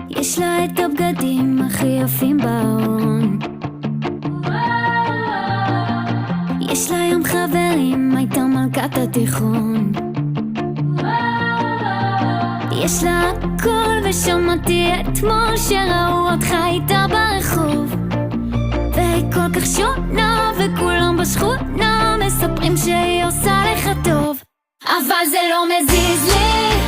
יש לה את הבגדים הכי יפים בארון, יש לה ים חברים, הייתה מלכת התיכון. יש לה הכל ושמעתי אתמול שראו אותך איתה ברחוב, והיא כל כך שונה וכולם בשכונה מספרים שהיא עושה לך טוב, אבל זה לא מזיז לי,